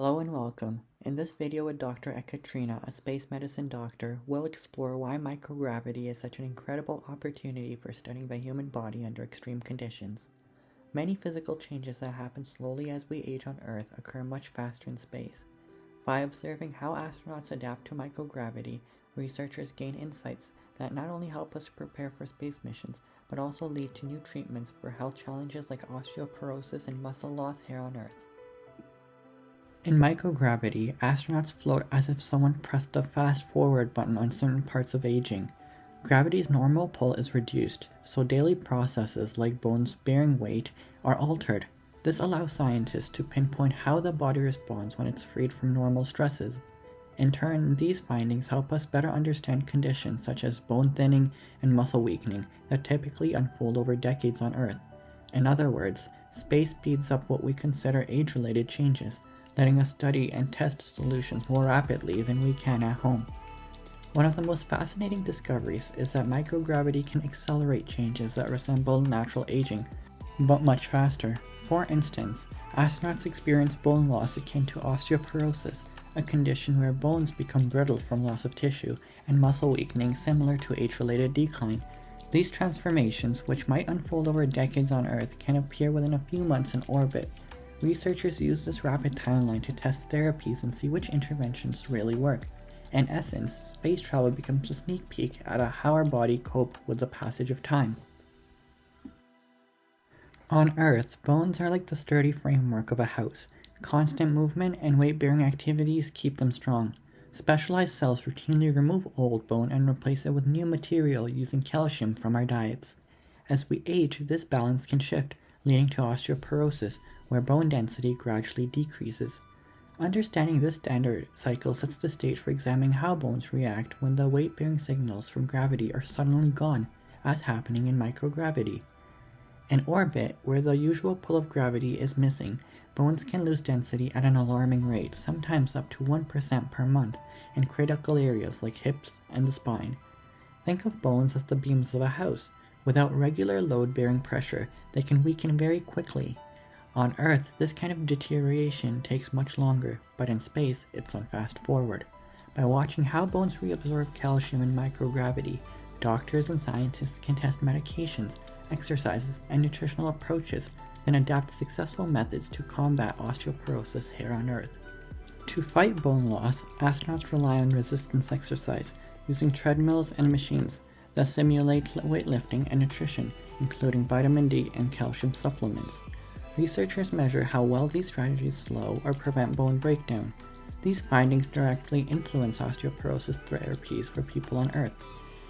Hello and welcome. In this video with Dr. Ekaterina, a space medicine doctor, we'll explore why microgravity is such an incredible opportunity for studying the human body under extreme conditions. Many physical changes that happen slowly as we age on Earth occur much faster in space. By observing how astronauts adapt to microgravity, researchers gain insights that not only help us prepare for space missions, but also lead to new treatments for health challenges like osteoporosis and muscle loss here on Earth. In microgravity, astronauts float as if someone pressed the fast forward button on certain parts of aging. Gravity's normal pull is reduced, so daily processes like bones bearing weight are altered. This allows scientists to pinpoint how the body responds when it's freed from normal stresses. In turn, these findings help us better understand conditions such as bone thinning and muscle weakening that typically unfold over decades on Earth. In other words, space speeds up what we consider age-related changes, letting us study and test solutions more rapidly than we can at home. One of the most fascinating discoveries is that microgravity can accelerate changes that resemble natural aging, but much faster. For instance, astronauts experience bone loss akin to osteoporosis, a condition where bones become brittle from loss of tissue, and muscle weakening similar to age-related decline. These transformations, which might unfold over decades on Earth, can appear within a few months in orbit. Researchers use this rapid timeline to test therapies and see which interventions really work. In essence, space travel becomes a sneak peek at how our body cope with the passage of time. On Earth, bones are like the sturdy framework of a house. Constant movement and weight-bearing activities keep them strong. Specialized cells routinely remove old bone and replace it with new material using calcium from our diets. As we age, this balance can shift, leading to osteoporosis, where bone density gradually decreases. Understanding this standard cycle sets the stage for examining how bones react when the weight-bearing signals from gravity are suddenly gone, as happening in microgravity. In orbit, where the usual pull of gravity is missing, bones can lose density at an alarming rate, sometimes up to 1% per month, in critical areas like hips and the spine. Think of bones as the beams of a house. Without regular load-bearing pressure, they can weaken very quickly. On Earth, this kind of deterioration takes much longer, but in space, it's on fast forward. By watching how bones reabsorb calcium in microgravity, doctors and scientists can test medications, exercises, and nutritional approaches, then adapt successful methods to combat osteoporosis here on Earth. To fight bone loss, astronauts rely on resistance exercise, using treadmills and machines that simulate weightlifting and nutrition, including vitamin D and calcium supplements. Researchers measure how well these strategies slow or prevent bone breakdown. These findings directly influence osteoporosis therapies for people on Earth.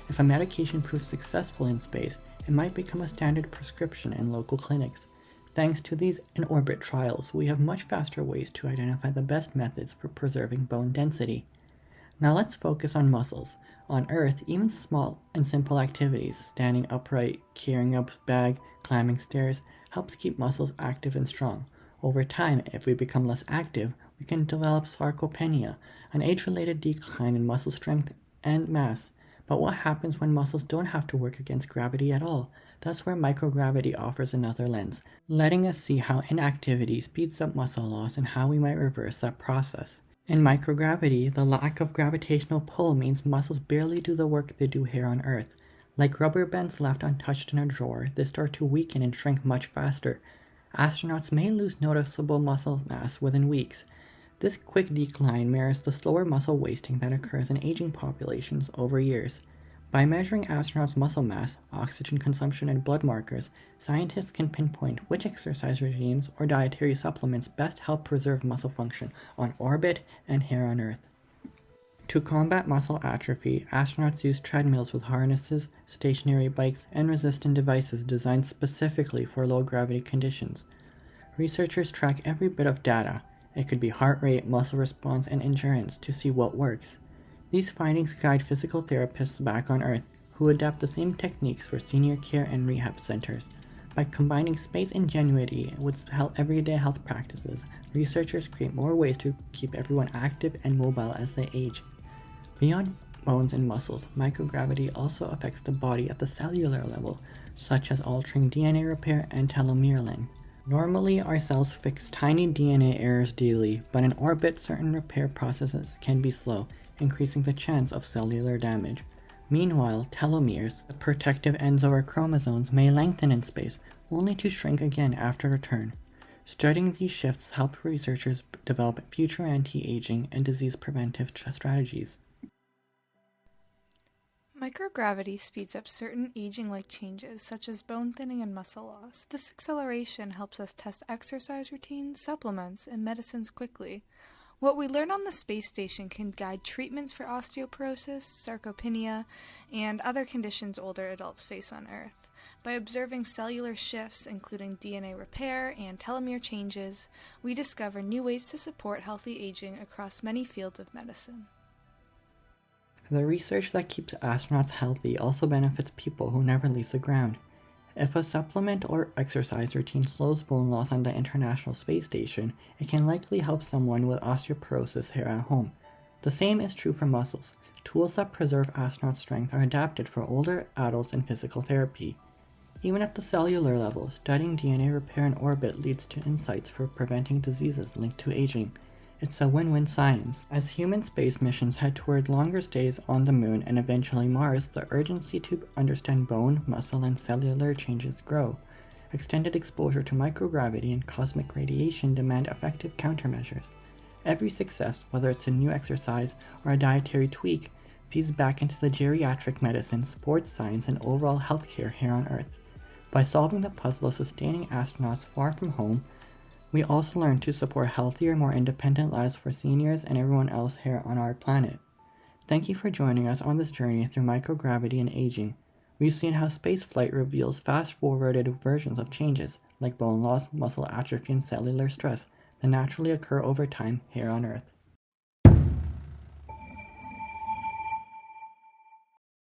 If a medication proves successful in space, it might become a standard prescription in local clinics. Thanks to these in-orbit trials, we have much faster ways to identify the best methods for preserving bone density. Now let's focus on muscles. On Earth, even small and simple activities, standing upright, carrying a bag, climbing stairs, helps keep muscles active and strong. Over time, if we become less active, we can develop sarcopenia, an age-related decline in muscle strength and mass. But what happens when muscles don't have to work against gravity at all? That's where microgravity offers another lens, letting us see how inactivity speeds up muscle loss and how we might reverse that process. In microgravity, the lack of gravitational pull means muscles barely do the work they do here on Earth. Like rubber bands left untouched in a drawer, they start to weaken and shrink much faster. Astronauts may lose noticeable muscle mass within weeks. This quick decline mirrors the slower muscle wasting that occurs in aging populations over years. By measuring astronauts' muscle mass, oxygen consumption, and blood markers, scientists can pinpoint which exercise regimes or dietary supplements best help preserve muscle function on orbit and here on Earth. To combat muscle atrophy, astronauts use treadmills with harnesses, stationary bikes, and resistant devices designed specifically for low-gravity conditions. Researchers track every bit of data. It could be heart rate, muscle response, and endurance to see what works. These findings guide physical therapists back on Earth, who adapt the same techniques for senior care and rehab centers. By combining space ingenuity with everyday health practices, researchers create more ways to keep everyone active and mobile as they age. Beyond bones and muscles, microgravity also affects the body at the cellular level, such as altering DNA repair and telomere length. Normally, our cells fix tiny DNA errors daily, but in orbit, certain repair processes can be slow, increasing the chance of cellular damage. Meanwhile, telomeres, the protective ends of our chromosomes, may lengthen in space, only to shrink again after return. Studying these shifts helped researchers develop future anti-aging and disease preventive strategies. Microgravity speeds up certain aging-like changes, such as bone thinning and muscle loss. This acceleration helps us test exercise routines, supplements, and medicines quickly. What we learn on the space station can guide treatments for osteoporosis, sarcopenia, and other conditions older adults face on Earth. By observing cellular shifts, including DNA repair and telomere changes, we discover new ways to support healthy aging across many fields of medicine. The research that keeps astronauts healthy also benefits people who never leave the ground. If a supplement or exercise routine slows bone loss on the International Space Station, it can likely help someone with osteoporosis here at home. The same is true for muscles. Tools that preserve astronaut strength are adapted for older adults in physical therapy. Even at the cellular level, studying DNA repair in orbit leads to insights for preventing diseases linked to aging. It's a win-win science. As human space missions head toward longer stays on the moon and eventually Mars, the urgency to understand bone, muscle, and cellular changes grow. Extended exposure to microgravity and cosmic radiation demand effective countermeasures. Every success, whether it's a new exercise or a dietary tweak, feeds back into the geriatric medicine, sports science, and overall healthcare here on Earth. By solving the puzzle of sustaining astronauts far from home, we also learn to support healthier, more independent lives for seniors and everyone else here on our planet. Thank you for joining us on this journey through microgravity and aging. We've seen how spaceflight reveals fast-forwarded versions of changes, like bone loss, muscle atrophy, and cellular stress, that naturally occur over time here on Earth.